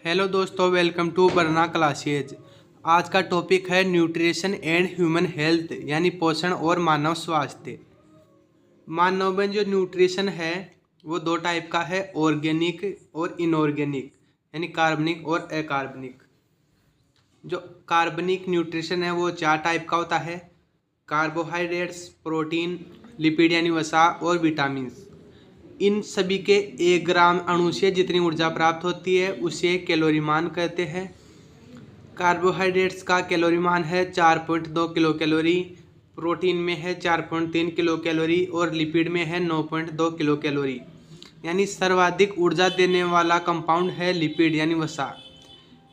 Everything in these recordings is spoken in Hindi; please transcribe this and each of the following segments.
हेलो दोस्तों, वेलकम टू बरना क्लासेज। आज का टॉपिक है न्यूट्रिशन एंड ह्यूमन हेल्थ, यानी पोषण और मानव स्वास्थ्य। मानव में जो न्यूट्रिशन है वो दो टाइप का है, ऑर्गेनिक और इनऑर्गेनिक, यानी कार्बनिक और अकार्बनिक। जो कार्बनिक न्यूट्रिशन है वो चार टाइप का होता है: कार्बोहाइड्रेट्स, प्रोटीन, लिपिड यानी वसा और विटामिन। इन सभी के 1 ग्राम अणु से जितनी ऊर्जा प्राप्त होती है उसे कैलोरी मान कहते हैं। कार्बोहाइड्रेट्स का कैलोरी मान है 4.2 किलो कैलोरी, प्रोटीन में है 4.3 किलो कैलोरी और लिपिड में है 9.2 किलो कैलोरी। यानी सर्वाधिक ऊर्जा देने वाला कंपाउंड है लिपिड यानी वसा।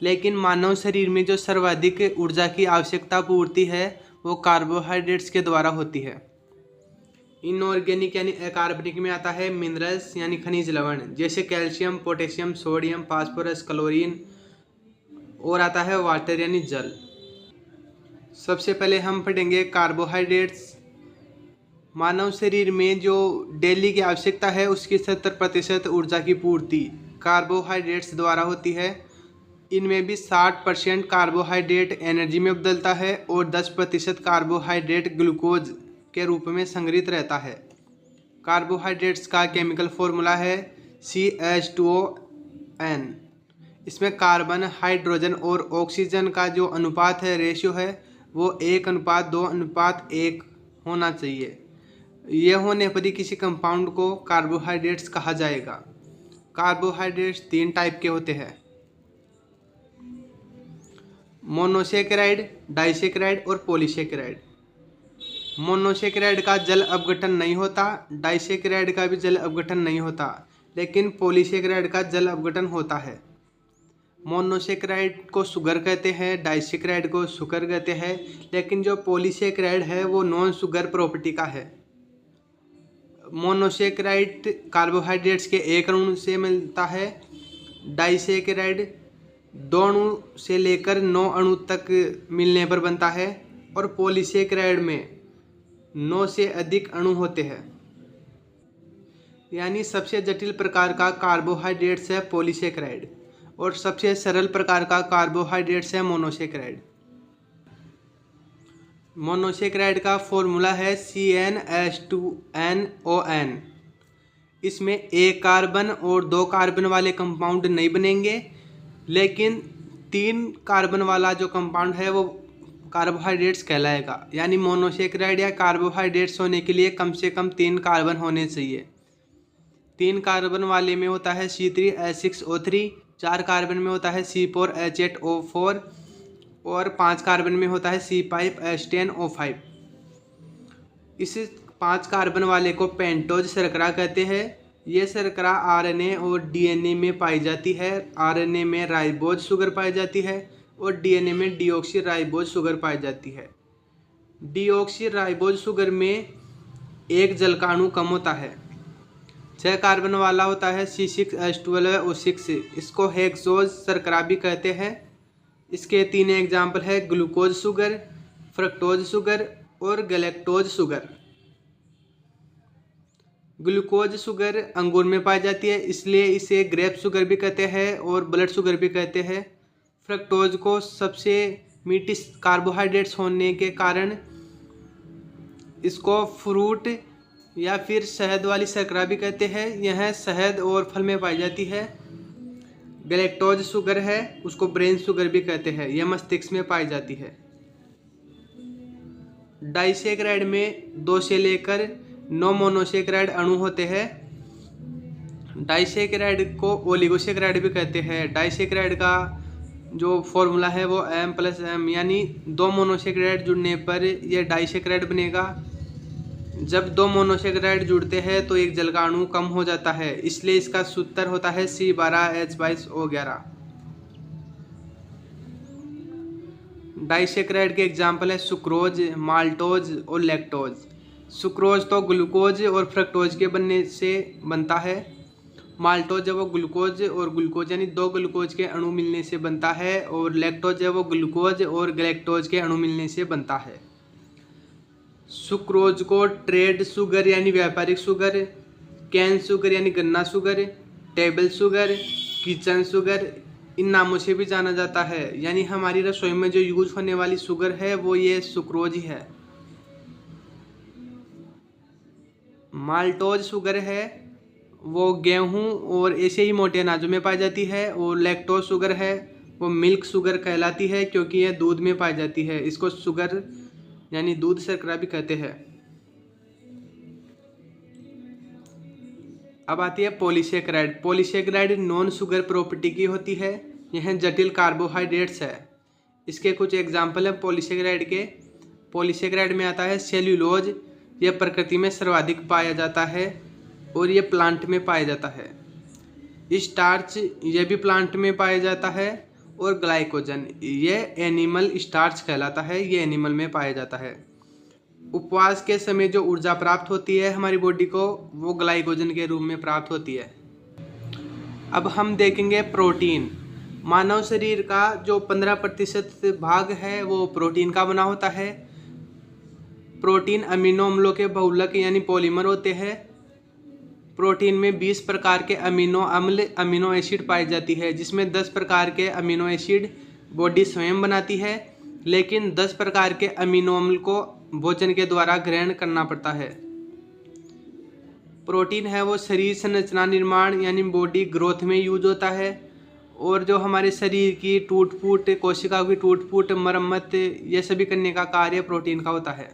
लेकिन मानव शरीर में जो सर्वाधिक ऊर्जा की आवश्यकता पूर्ति है वो कार्बोहाइड्रेट्स के द्वारा होती है। इनऑर्गेनिक यानी अकार्बनिक में आता है मिनरल्स यानी खनिज लवण, जैसे calcium, potassium, sodium, phosphorus, chlorine, और आता है वाटर यानी जल। सबसे पहले हम पढ़ेंगे कार्बोहाइड्रेट्स। मानव शरीर में जो डेली की आवश्यकता है उसकी 70% ऊर्जा की पूर्ति कार्बोहाइड्रेट्स द्वारा होती है। इनमें भी 60% कार्बोहाइड्रेट एनर्जी में बदलता है और 10% कार्बोहाइड्रेट ग्लूकोज के रूप में संग्रहित रहता है। कार्बोहाइड्रेट्स का केमिकल फॉर्मूला है CH2ON। इसमें कार्बन, हाइड्रोजन और ऑक्सीजन का जो अनुपात है, रेशियो है, वो 1:2:1 होना चाहिए। यह होने पर ही किसी कंपाउंड को कार्बोहाइड्रेट्स कहा जाएगा। कार्बोहाइड्रेट्स 3 टाइप के होते हैं: मोनोसेकेराइड, डाइसेकेराइड और पॉलीसेकेराइड। मोनोसेकेराइड का जल अपघटन नहीं होता, डाइसेकेराइड का भी जल अपघटन नहीं होता, लेकिन पॉलीसेकेराइड का जल अपघटन होता है। मोनोसेकेराइड को शुगर कहते हैं, डाइसेकेराइड को शुगर कहते हैं, लेकिन जो पॉलीसेकेराइड है वो नॉन शुगर प्रॉपर्टी का है। मोनोसेकेराइड कार्बोहाइड्रेट्स के 1 अणु से मिलता है, डाइसेकेराइड 2 अणु से लेकर 9 अणु तक मिलने पर बनता है, और पॉलीसेकेराइड में 9 से अधिक अणु होते हैं। यानी सबसे जटिल प्रकार का कार्बोहाइड्रेट्स है पॉलीसेकेराइड और सबसे सरल प्रकार का कार्बोहाइड्रेट्स है मोनोसेकेराइड। मोनोसेकेराइड का फॉर्मूला है CnH2nOn। इसमें 1 कार्बन और 2 कार्बन वाले कंपाउंड नहीं बनेंगे, लेकिन 3 कार्बन वाला जो कंपाउंड है वो कार्बोहाइड्रेट्स कहलाएगा। यानी मोनोसेकेराइड या कार्बोहाइड्रेट्स होने के लिए कम से कम 3 कार्बन होने चाहिए। 3 कार्बन वाले में होता है C3H6O3, 4 कार्बन में होता है C4H8O4 और 5 कार्बन में होता है C5H10O5। इस 5 कार्बन वाले को पेंटोज शर्करा कहते हैं। ये शर्करा आरएनए और डीएनए में पाई जाती है। आरएनए में राइबोज शुगर पाई जाती है और डीएनए में डीऑक्सी राइबोज शुगर पाई जाती है। डीऑक्सी राइबोज शुगर में एक जल का अणु कम होता है। 6 कार्बन वाला होता है C6H12O6। इसको हेक्सोज शर्करा भी कहते हैं। इसके 3 एग्जाम्पल है: ग्लूकोज शुगर, फ्रक्टोज शुगर और गैलेक्टोज शुगर। ग्लूकोज शुगर अंगूर में पाई जाती है, इसलिए इसे ग्रेप शुगर भी कहते हैं और ब्लड शुगर भी कहते हैं। फ्रक्टोज को सबसे मीठी कार्बोहाइड्रेट्स होने के कारण इसको फ्रूट या फिर शहद वाली शर्करा भी कहते हैं। यह शहद और फल में पाई जाती है। गैलेक्टोज शुगर है, उसको ब्रेन शुगर भी कहते हैं, यह मस्तिष्क में पाई जाती है। डाइसेकेराइड में 2 से लेकर 9 मोनोसेकेराइड अणु होते हैं। डाइसेकेराइड को ओलिगोसेकेराइड भी कहते हैं। डाइसेकेराइड का जो फॉर्मूला है वो M+M, यानी 2 मोनोसेकेराइड जुड़ने पर यह डाइसेकेराइड बनेगा। जब 2 मोनोसेकेराइड जुड़ते हैं तो एक जल का अणु कम हो जाता है, इसलिए इसका सूत्र होता है C12H22O11। डाइसेकेराइड के एग्जाम्पल है सुक्रोज, माल्टोज और लैक्टोज। सुक्रोज तो ग्लूकोज और फ्रक्टोज के बनने से बनता है। माल्टोज है वो ग्लूकोज और ग्लूकोज यानी 2 ग्लूकोज के अणु मिलने से बनता है, और लैक्टोज है वो ग्लूकोज और गैलेक्टोज के अणु मिलने से बनता है। सुक्रोज को ट्रेड शुगर यानी व्यापारिक शुगर, कैन शुगर यानी गन्ना sugar, table sugar, kitchen sugar in नामों से भी जाना जाता है। यानी हमारी रसोई में जो यूज होने वाली शुगर है वो ये सुक्रोज ही है। माल्टोज शुगर है वो गेहूं और ऐसे ही मोटे अनाजों में पाई जाती है। और लैक्टोज शुगर है वो मिल्क शुगर कहलाती है क्योंकि यह दूध में पाई जाती है। इसको शुगर यानी दूध शर्करा भी कहते हैं। अब आती है polysaccharide. Polysaccharide non sugar property की होती है। यह जटिल कार्बोहाइड्रेट्स है। इसके कुछ एग्जाम्पल हैं पॉलीसेकेराइड के। पॉलीसेकेराइड में आता है सेल्यूलोज। यह प्रकृति में सर्वाधिक पाया जाता है और यह प्लांट में पाया जाता है। स्टार्च यह भी प्लांट में पाया जाता है। और ग्लाइकोजन यह एनिमल स्टार्च कहलाता है, यह एनिमल में पाया जाता है। उपवास के समय जो ऊर्जा प्राप्त होती है हमारी बॉडी को वो ग्लाइकोजन के रूप में प्राप्त होती है। अब हम देखेंगे प्रोटीन। मानव शरीर का जो 15% भाग है वो प्रोटीन का बना होता है। प्रोटीन अमीनो अम्लों के बहुलक यानी पॉलीमर होते हैं। प्रोटीन में 20 प्रकार के अमीनो एसिड पाई जाती है, जिसमें 10 प्रकार के अमीनो एसिड बॉडी स्वयं बनाती है, लेकिन 10 प्रकार के अमीनो अम्ल को भोजन के द्वारा ग्रहण करना पड़ता है। प्रोटीन है वो शरीर संरचना निर्माण यानी बॉडी ग्रोथ में यूज होता है। और जो हमारे शरीर की टूट फूट, कोशिकाओं की टूट फूट, मरम्मत, ये सभी करने का कार्य प्रोटीन का होता है।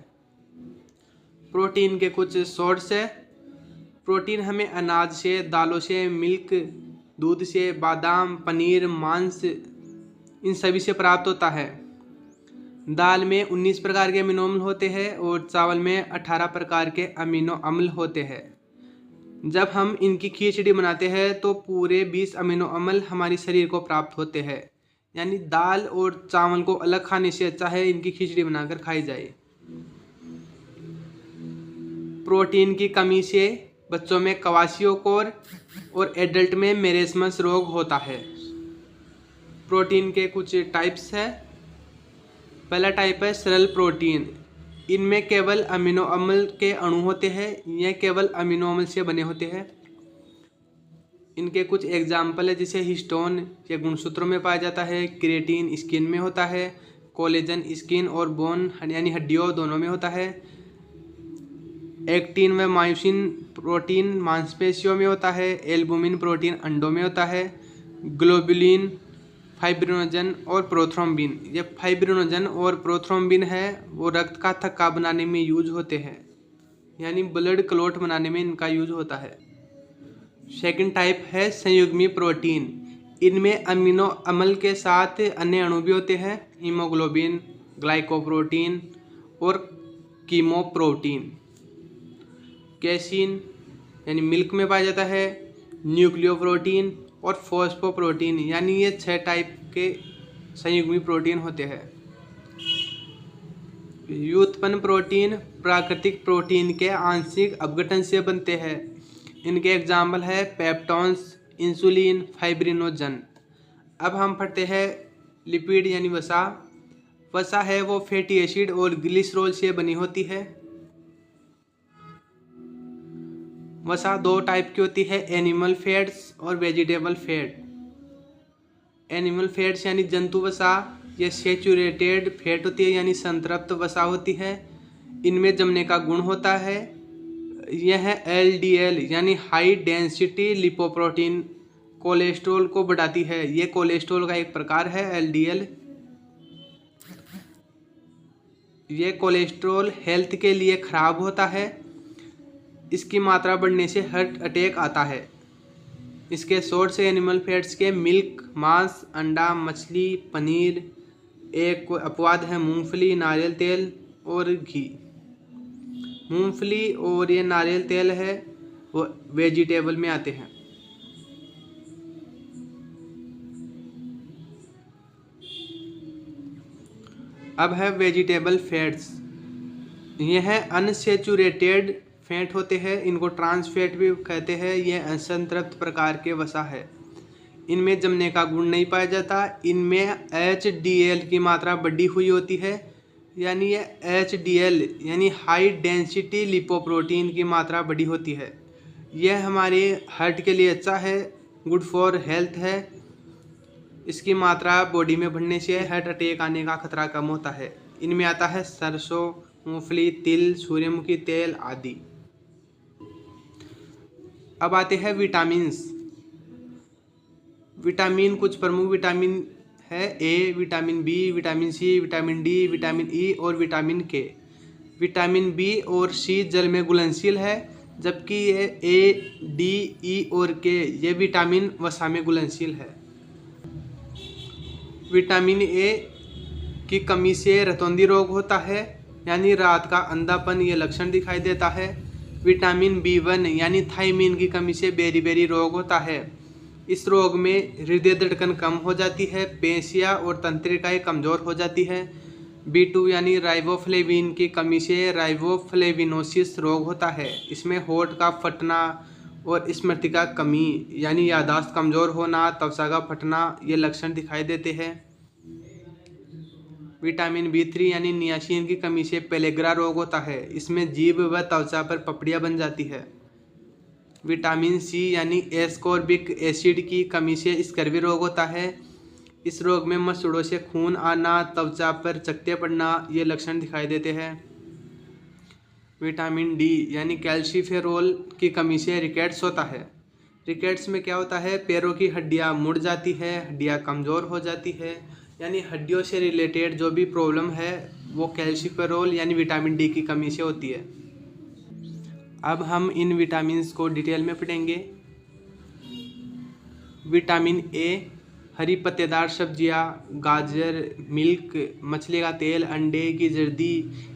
प्रोटीन के कुछ सोर्स है। प्रोटीन हमें अनाज से, दालों से, मिल्क, दूध से, बादाम, पनीर, मांस, इन सभी से प्राप्त होता है। दाल में 19 प्रकार के अमीनो अम्ल होते हैं और चावल में 18 प्रकार के अमीनो अम्ल होते हैं। जब हम इनकी खिचड़ी बनाते हैं तो पूरे 20 अमीनो अम्ल हमारे शरीर को प्राप्त होते हैं। यानी दाल और चावल को अलग खाने से अच्छा है इनकी खिचड़ी बनाकर खाई जाए। प्रोटीन की कमी से बच्चों में क्वाशियोकोर और एडल्ट में मेरेस्मस रोग होता है। प्रोटीन के कुछ टाइप्स है। पहला टाइप है सरल प्रोटीन। इनमें केवल अमीनो अम्ल के अणु होते हैं। यह केवल अमीनो अम्ल से बने होते हैं। इनके कुछ एग्जाम्पल है, जैसे हिस्टोन ये गुणसूत्रों में पाया जाता है। क्रिएटिन स्किन में होता है। कोलेजन स्किन और बोन यानी हड्डियों दोनों में होता है। एक्टिन व मायोसिन प्रोटीन मांसपेशियों में होता है। एल्बुमिन प्रोटीन अंडों में होता है। ग्लोबुलिन, फाइब्रिनोजन और प्रोथ्रोम्बिन, ये फाइब्रिनोजन और प्रोथ्रोम्बिन है वो रक्त का थक्का बनाने में यूज होते हैं, यानी ब्लड क्लॉट बनाने में इनका यूज होता है। सेकंड टाइप है संयुग्मी प्रोटीन। इनमें अमीनो अम्ल के साथ अन्य अणु भी होते हैं। हीमोग्लोबिन, ग्लाइकोप्रोटीन और कीमोप्रोटीन। कैसीन यानी मिल्क में पाया जाता है। न्यूक्लियोप्रोटीन और फॉस्फोप्रोटीन, यानी ये 6 टाइप के संयुग्मी प्रोटीन होते हैं। व्युत्पन्न प्रोटीन प्राकृतिक प्रोटीन के आंशिक अपघटन से बनते हैं। इनके एग्जाम्पल है पेप्टोन्स, इंसुलिन, फाइब्रिनोजन। अब हम पढ़ते हैं लिपिड यानी वसा। वसा है वो फैटी एसिड और ग्लिसरॉल से बनी होती है। वसा 2 टाइप की होती है, एनिमल फैट्स और वेजिटेबल फैट। एनिमल फैट्स यानी जंतु वसा, ये सेचुरेटेड फैट होती है यानी संतृप्त वसा होती है। इनमें जमने का गुण होता है। यह LDL यानी हाई डेंसिटी लिपोप्रोटीन कोलेस्ट्रॉल को बढ़ाती है। ये कोलेस्ट्रॉल का एक प्रकार है LDL। ये कोलेस्ट्रॉल हेल्थ के लिए खराब होता है। इसकी मात्रा बढ़ने से हार्ट अटैक आता है। इसके सोर्स है एनिमल फैट्स के मिल्क, मांस, अंडा, मछली, पनीर। एक अपवाद है मूंगफली, नारियल तेल और घी। मूंगफली और ये नारियल तेल है वो वेजिटेबल में आते हैं। अब है वेजिटेबल फैट्स। यह अनसेचुरेटेड फैट होते हैं, इनको ट्रांस फैट भी कहते हैं। यह असंतृप्त प्रकार के वसा है। इनमें जमने का गुण नहीं पाया जाता। इनमें HDL की मात्रा बढ़ी हुई होती है, यानी यह HDL यानी हाई डेंसिटी लिपोप्रोटीन की मात्रा बढ़ी होती है। यह हमारे हार्ट के लिए अच्छा है, गुड फॉर हेल्थ है। इसकी मात्रा बॉडी में बढ़ने से हार्ट अटैक आने का खतरा कम होता है। इनमें आता है सरसों, मूंगफली, तिल, सूर्यमुखी तेल आदि। अब आते हैं विटामिन्स। विटामिन, कुछ प्रमुख विटामिन है A, vitamin B, vitamin C, vitamin D, vitamin E और विटामिन के। विटामिन बी और सी जल में घुलनशील है, जबकि ये ए, डी, ई और के ये विटामिन वसा में घुलनशील है। विटामिन ए की कमी से रतौंधी रोग होता है, यानी रात का अंधापन ये लक्षण दिखाई देता है। विटामिन B1 यानी थायमीन की कमी से बेरी रोग होता है। इस रोग में हृदय धड़कन कम हो जाती है, पेशियां और तंत्रिकाएं कमज़ोर हो जाती है। B2 यानी राइबोफ्लेविन की कमी से राइबोफ्लेविनोसिस रोग होता है। इसमें होंठ का फटना और स्मृति का कमी यानी याददाश्त कमज़ोर होना, त्वचा का फटना ये लक्षण दिखाई देते हैं। विटामिन B3 यानी नियासिन की कमी से पेलेग्रा रोग होता है। इसमें जीभ व त्वचा पर पपड़ियाँ बन जाती है। विटामिन सी यानी एस्कॉर्बिक एसिड की कमी से स्कर्वी रोग होता है। इस रोग में मसूड़ों से खून आना, त्वचा पर चकत्ते पड़ना ये लक्षण दिखाई देते हैं। विटामिन डी यानी कैल्शिफेरोल की कमी से रिकेट्स होता है। रिकेट्स में क्या होता है, पैरों की हड्डियां मुड़ जाती है, हड्डियां कमज़ोर हो जाती है, यानी हड्डियों से रिलेटेड जो भी प्रॉब्लम है वो कैल्शिफेरोल यानी विटामिन डी की कमी से होती है। अब हम इन विटामिन्स को डिटेल में पढ़ेंगे। विटामिन ए हरी पत्तेदार सब्जियां, गाजर, मिल्क, मछली का तेल, अंडे की जर्दी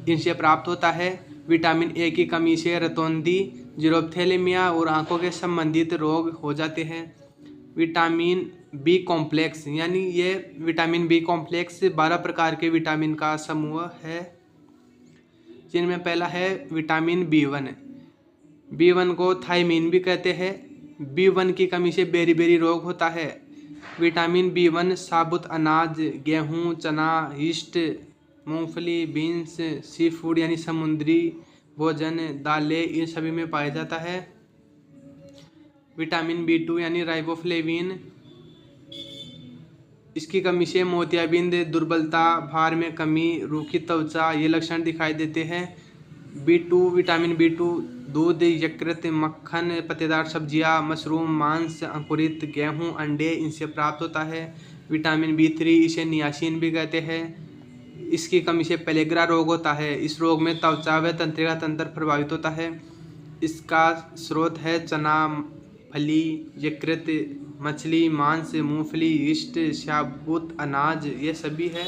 इनसे प्राप्त होता है। विटामिन ए की कमी से रतौंधी, जीरोप्थेलेमिया और आंखों के संबंधित रोग हो जाते हैं। विटामिन बी कॉम्प्लेक्स यानी ये विटामिन बी कॉम्प्लेक्स 12 प्रकार के विटामिन का समूह है, जिनमें पहला है विटामिन B1। B1 को थायमीन भी कहते हैं। B1 की कमी से बेरी रोग होता है। विटामिन B1 साबुत अनाज, गेहूँ, चना, यीस्ट, मूंगफली, बीन्स, सी फूड यानी समुद्री भोजन, दालें इन सभी में पाया जाता है। विटामिन B2 यानी राइबोफ्लेविन, इसकी कमी से मोतियाबिंद, दुर्बलता, भार में कमी, रूखी त्वचा ये लक्षण दिखाई देते हैं। विटामिन B2 दूध, यकृत, मक्खन, पत्तेदार सब्जियां, मशरूम, मांस, अंकुरित गेहूं, अंडे इनसे प्राप्त होता है। विटामिन B3 इसे नियासिन भी कहते हैं। इसकी कमी से पेलेग्रा रोग होता है। इस रोग में त्वचा व तंत्रिका तंत्र प्रभावित होता है। इसका स्रोत है चना, फली, यकृत, मछली, मांस, मूंगफली, यीस्ट, साबुत अनाज ये सभी है।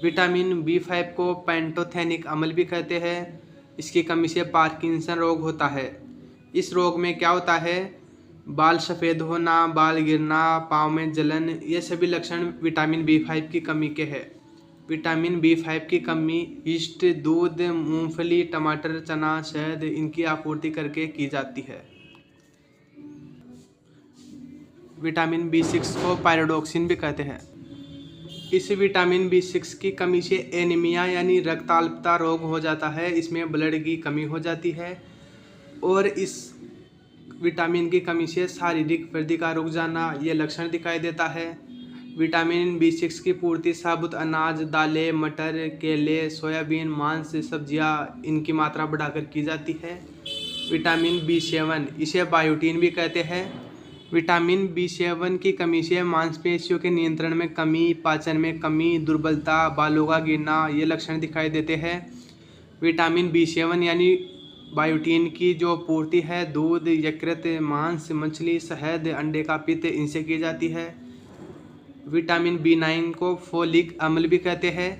विटामिन B5 को पैंटोथेनिक अम्ल भी कहते हैं। इसकी कमी से पार्किंसन रोग होता है। इस रोग में क्या होता है, बाल सफ़ेद होना, बाल गिरना, पाँव में जलन ये सभी लक्षण विटामिन B5 की कमी के हैं। विटामिन B5 की कमी यीस्ट, दूध, मूंगफली, टमाटर, चना, शहद इनकी आपूर्ति करके की जाती है। विटामिन B6 को पायरोडॉक्सिन भी कहते हैं। इस विटामिन B6 की कमी से एनीमिया यानी रक्ताल्पता रोग हो जाता है। इसमें ब्लड की कमी हो जाती है और इस विटामिन की कमी से शारीरिक वृद्धि का रुक जाना ये लक्षण दिखाई देता है। विटामिन B6 की पूर्ति साबुत अनाज, दालें, मटर, केले, सोयाबीन, मांस, सब्जियां इनकी मात्रा बढ़ाकर की जाती है। विटामिन B7 इसे बायोटीन भी कहते हैं। विटामिन B7 की कमी से मांसपेशियों के नियंत्रण में कमी, पाचन में कमी, दुर्बलता, बालों का गिरना ये लक्षण दिखाई देते हैं। विटामिन B7 यानी बायोटीन की जो पूर्ति है दूध, यकृत, मांस, मछली, शहद, अंडे का पित्त इनसे की जाती है। विटामिन B9 को फोलिक अम्ल भी कहते हैं।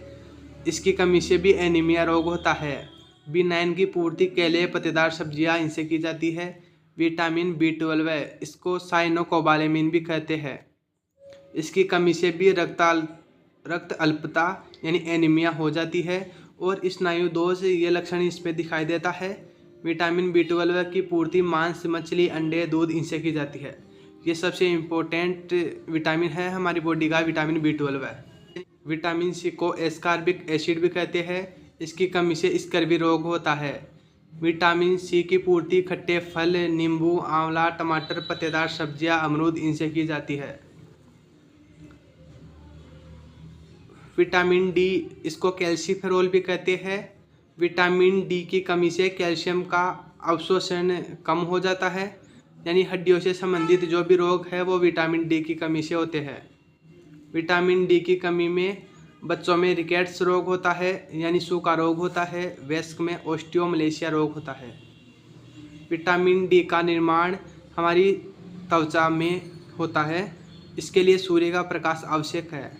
इसकी कमी से भी एनीमिया रोग होता है। B9 की पूर्ति केले, पत्तेदार सब्जियां इनसे की जाती है। विटामिन B12 है, इसको साइनोकोबालेमिन भी कहते हैं। इसकी कमी से भी रक्त अल्पता यानी एनीमिया हो जाती है और स्नायु दोष ये लक्षण इसमें दिखाई देता है। विटामिन B12 की पूर्ति मांस, मछली, अंडे, दूध इनसे की जाती है। ये सबसे इम्पोर्टेंट विटामिन है हमारी बॉडी का, विटामिन B12 है। विटामिन C को एस्कॉर्बिक एसिड भी कहते हैं। इसकी कमी से स्कर्वी रोग होता है। विटामिन C की पूर्ति खट्टे फल, नींबू, आंवला, टमाटर, पत्तेदार सब्जियां, अमरूद इनसे की जाती है। विटामिन डी, इसको कैल्सीफेरोल भी कहते हैं। विटामिन डी की कमी से कैल्शियम का अवशोषण कम हो जाता है, यानी हड्डियों से संबंधित जो भी रोग है वो विटामिन डी की कमी से होते हैं। विटामिन डी की कमी में बच्चों में रिकेट्स रोग होता है, यानी सूखा रोग होता है। वयस्क में ओस्टियोमलेशिया रोग होता है। विटामिन डी का निर्माण हमारी त्वचा में होता है, इसके लिए सूर्य का प्रकाश आवश्यक है।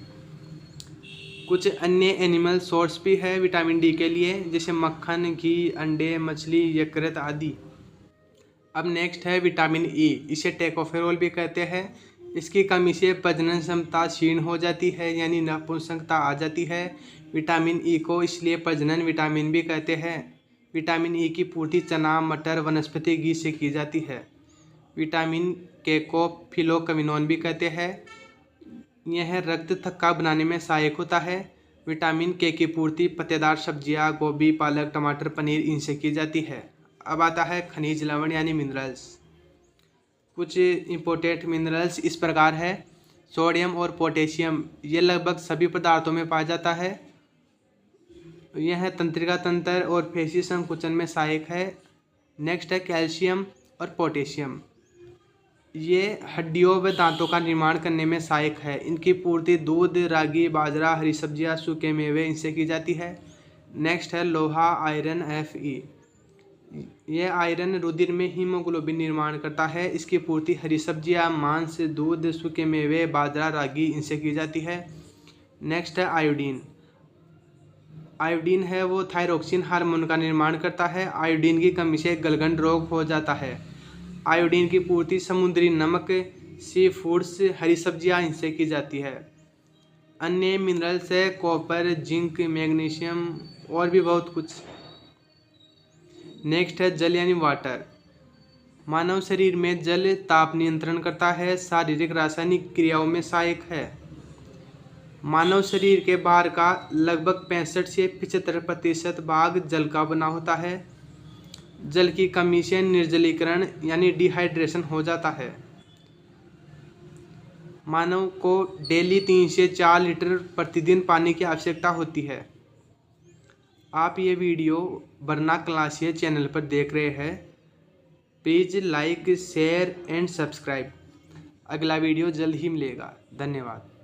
कुछ अन्य एनिमल सोर्स भी है विटामिन डी के लिए, जैसे मक्खन, घी, अंडे, मछली, यकृत आदि। अब नेक्स्ट है विटामिन ई, इसे टेकोफेरोल भी कहते हैं। इसकी कमी से प्रजनन क्षमता क्षीण हो जाती है, यानी नपुंसकता आ जाती है। विटामिन ई को इसलिए प्रजनन विटामिन भी कहते हैं। विटामिन ई की पूर्ति चना, मटर, वनस्पति घी से की जाती है। विटामिन के को फिलोक्विनोन भी कहते हैं। यह रक्त थक्का बनाने में सहायक होता है। विटामिन के की पूर्ति पत्तेदार सब्जियां, गोभी, पालक, टमाटर, पनीर इनसे की जाती है। अब आता है खनिज लवण यानी मिनरल्स। कुछ इम्पोर्टेंट मिनरल्स इस प्रकार है। सोडियम और पोटेशियम, ये लगभग सभी पदार्थों में पाया जाता है। यह तंत्रिका तंत्र और पेशी संकुचन में सहायक है। नेक्स्ट है कैल्शियम और पोटेशियम, ये हड्डियों व दांतों का निर्माण करने में सहायक है। इनकी पूर्ति दूध, रागी, बाजरा, हरी सब्जियां, सूखे मेवे इनसे की जाती है। नेक्स्ट है लोहा, आयरन, Fe। यह आयरन रुधिर में हीमोग्लोबिन निर्माण करता है। इसकी पूर्ति हरी सब्जियां, मांस, दूध, सूखे मेवे, बाजरा, रागी इनसे की जाती है। नेक्स्ट है आयोडीन। आयोडीन है वो थायरोक्सिन हार्मोन का निर्माण करता है। आयोडीन की कमी से गलगंड रोग हो जाता है। आयोडीन की पूर्ति समुद्री नमक, सी फूड्स, हरी सब्जियां इनसे की जाती है। अन्य मिनरल्स है कॉपर, जिंक, मैग्नीशियम और भी बहुत कुछ। नेक्स्ट है जल यानी वाटर। मानव शरीर में जल ताप नियंत्रण करता है, शारीरिक रासायनिक क्रियाओं में सहायक है। मानव शरीर के बाहर का लगभग 65 से 75% भाग जल का बना होता है। जल की कमी से निर्जलीकरण यानी डिहाइड्रेशन हो जाता है। मानव को डेली 3 से 4 लीटर प्रतिदिन पानी की आवश्यकता होती है। आप ये वीडियो वरना क्लासिया चैनल पर देख रहे हैं। Please like, share and subscribe. अगला वीडियो जल्द ही मिलेगा। धन्यवाद।